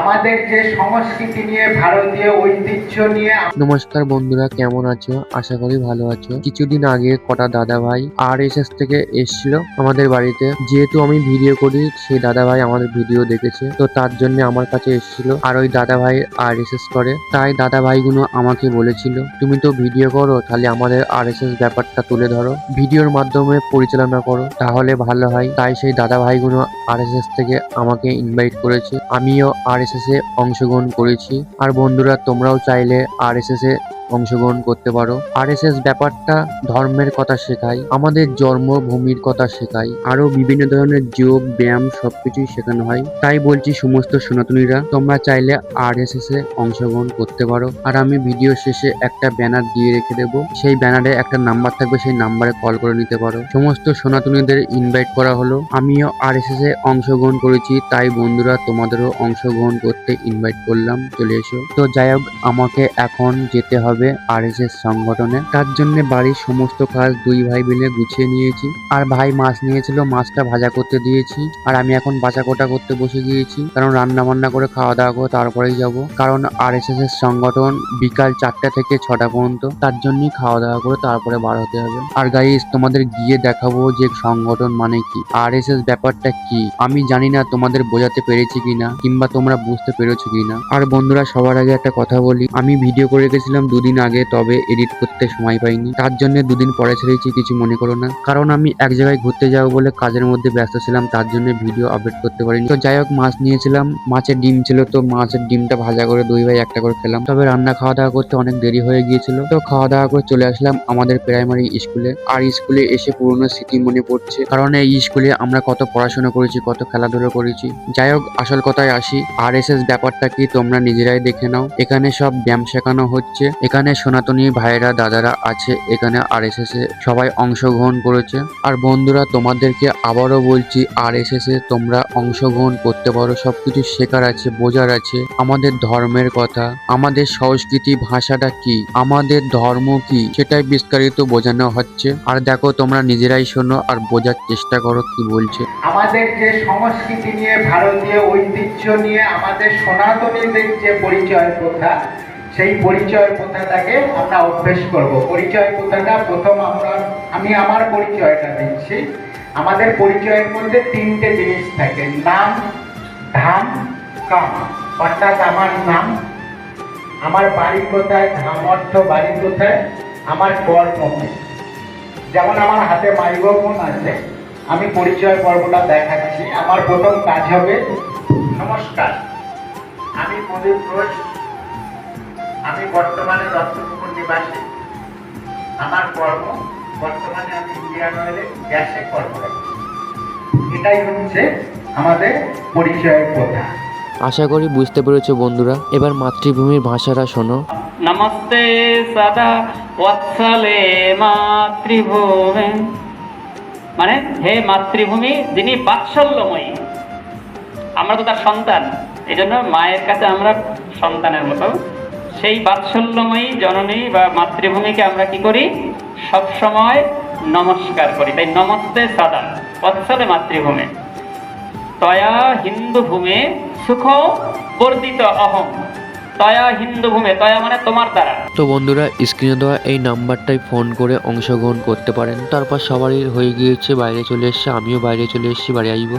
আমাদের যে সংস্কৃতি নিয়ে, ভারতীয় ঐতিহ্য নিয়ে। নমস্কার বন্ধুরা, কেমন আছো? আশা করি ভালো আছো। কিছুদিন আগে কটা দাদা ভাই RSS থেকে এসেছিল আমাদের বাড়িতে। যেহেতু আমি ভিডিও করি, সেই দাদা ভাই আমাদের ভিডিও দেখেছে, তো তার জন্য আমার কাছে এসেছিল। আর ওই দাদা ভাই RSS করে, তাই দাদা ভাইগুলো আমাকে বলেছিল, তুমি তো ভিডিও করো, তাহলে আমাদের RSS ব্যাপারটা তুলে ধরো, ভিডিওর মাধ্যমে পরিচালনা করো, তাহলে ভালো হয়। তাই সেই দাদা ভাইগুলো RSS থেকে আমাকে ইনভাইট করেছে, আমিও RSS এ অংশগ্রহণ করেছি। আর বন্ধুরা, তোমরাও চাইলে RSS এ অংশগ্রহণ করতে পারো। RSS ব্যাপারটা ধর্মের কথা শেখায়, আমাদের জন্মভূমির কথা শেখায়, আরো বিভিন্ন ধরনের যোগ ব্যায়াম সবকিছুই শেখানো হয়। তাই বলছি সমস্ত সনাতনীরা, তোমরা চাইলে RSS এ অংশগ্রহণ করতে পারো। আর আমি ভিডিও শেষে একটা ব্যানার দিয়ে রেখে দেবো, সেই ব্যানারে একটা নাম্বার থাকবে, সেই নাম্বারে কল করে নিতে পারো। সমস্ত সনাতনীদের ইনভাইট করা হলো, আমিও RSS এ অংশগ্রহণ করেছি, তাই বন্ধুরা তোমাদেরও অংশগ্রহণ করতে ইনভাইট করলাম, চলে এসো। তো যাই হোক, আমাকে এখন যেতে হবে RSS সংগঠনে। তার জন্য বাড়ির সমস্ত কাজ দুই ভাই মিলে গুছিয়ে নিয়েছি। আর ভাই মাছ নিয়েছিল, মাছটা ভাজা করতে দিয়েছি। আর আমি এখন বাছা কোটা করতে বসে গিয়েছি, কারণ রান্না বান্না করে খাওয়া দাওয়া করে তারপরেই যাব। কারণ RSS এর সংগঠন বিকাল 4টা থেকে 6টা পর্যন্ত, তার জন্যই খাওয়া দাওয়া করে তারপরে বার হতে হবে। আর গাইস, তোমাদের গিয়ে দেখাবো যে সংগঠন মানে কি, RSS ব্যাপারটা কি। আমি জানি না তোমাদের বোঝাতে পেরেছি কিনা, কিংবা তোমরা বুঝতে পেরেছো কিনা। আর বন্ধুরা, সবার আগে একটা কথা বলি, আমি ভিডিও করে গেছিলাম দুদিন আগে, তবে এডিট করতে সময় পাইনি, তার জন্য দুদিন পরে ছেড়েছি, কিছু মনে করো না। কারণ আমি এক জায়গায় ঘুরতে যাবো বলে কাজের মধ্যে ব্যস্ত ছিলাম, তার জন্য ভিডিও আপলোড করতে পারিনি। তো যাই হোক, মাছ নিয়েছিলাম, মাছের ডিম ছিল, তো মাছের ডিমটা ভাজা করে দুই ভাই একটা করে খেলাম। তবে রান্না খাওয়া দাওয়া করতে অনেক দেরি হয়ে গিয়েছিল, তো খাওয়া দাওয়া করে চলে আসলাম আমাদের প্রাইমারি স্কুলে। আর স্কুলে এসে পুরোনো স্মৃতি মনে পড়ছে, কারণ এই স্কুলে আমরা কত পড়াশোনা করেছি, কত খেলাধুলা করেছি। যাই হোক, আসল কথায় আসি, RSS ব্যাপারটা কি তোমরা নিজেরাই দেখে নাও। এখানে সব ব্যায়াম শেখানো হচ্ছে, এখানে সনাতনী ভাইয়েরা দাদারা আছে, এখানে RSS এ সবাই অংশগ্রহণ করেছে। আর বন্ধুরা, তোমাদেরকে আবারও বলছি, RSS এ তোমরা অংশগ্রহণ করতে পারো, সবকিছু শেখার আছে, বোঝার আছে, আমাদের ধর্মের কথা, আমাদের সংস্কৃতি, ভাষাটা কি, আমাদের ধর্ম কি, সেটাই বিস্তারিত বোঝানো হচ্ছে। আর দেখো, তোমরা নিজেরাই শোনো আর বোঝার চেষ্টা করো কি বলছে। আমাদের যে সংস্কৃতি নিয়ে, ভারতীয় ঐতিহ্য নিয়ে, আমাদের সনাতনীদের যে পরিচয় প্রথা, সেই পরিচয় প্রথাটাকে আমরা অভ্যেস করব। পরিচয় প্রথাটা প্রথম আমি আমার পরিচয়টা দিচ্ছি। আমাদের পরিচয়ের মধ্যে 3টে জিনিস থাকে: নাম, ধাম, কাম। অর্থাৎ আমার নাম, আমার বাড়ি কোথায়, ধাম অর্থ বাড়ি কোথায়, আমার কর্ম কি। যেমন আমার হাতে মাইক্রোফোন আছে, আমি পরিচয় পর্বটা দেখাচ্ছি। আমার প্রথম কাজ হবে, নমস্কার, আমি প্রদীপ ঘোষ, আমি বর্তমানে দত্তপুকুর নিবাসী। আমার কর্ম, বর্তমানে আমি ইন্ডিয়ান অয়েলে গ্যাসে কর্মরত। এটাই হচ্ছে আমাদের পরিচয়ের কথা। আশা করি বুঝতে পেরেছো বন্ধুরা। এবার মাতৃভূমির ভাষাটা শোনো। নমস্তে সদা বৎসলে মাতৃভূমি, মানে হে মাতৃভূমি যিনি বাৎসল্যময়ী। আমরা তো তার সন্তান, এই জন্য মায়ের কাছে আমরা সন্তানের মতো। সেই বাৎসল্যময়ী জননী বা মাতৃভূমিকে আমরা কি করি, সব সময় নমস্কার করি। তাই নমস্তে সদা বৎসলে মাতৃভূমি, তয়া হিন্দু ভূমে সুখ বর্ধিত অহম। তয়া হিন্দু ভূমে, তয়া মানে তোমার দ্বারা। তো বন্ধুরা, স্ক্রিনে দেওয়া এই নাম্বারটাই ফোন করে অংশগ্রহণ করতে পারেন। তারপর সবারই হয়ে গিয়েছে, বাইরে চলে এসছে, আমিও বাইরে চলে এসেছি, বাড়ি আসবো।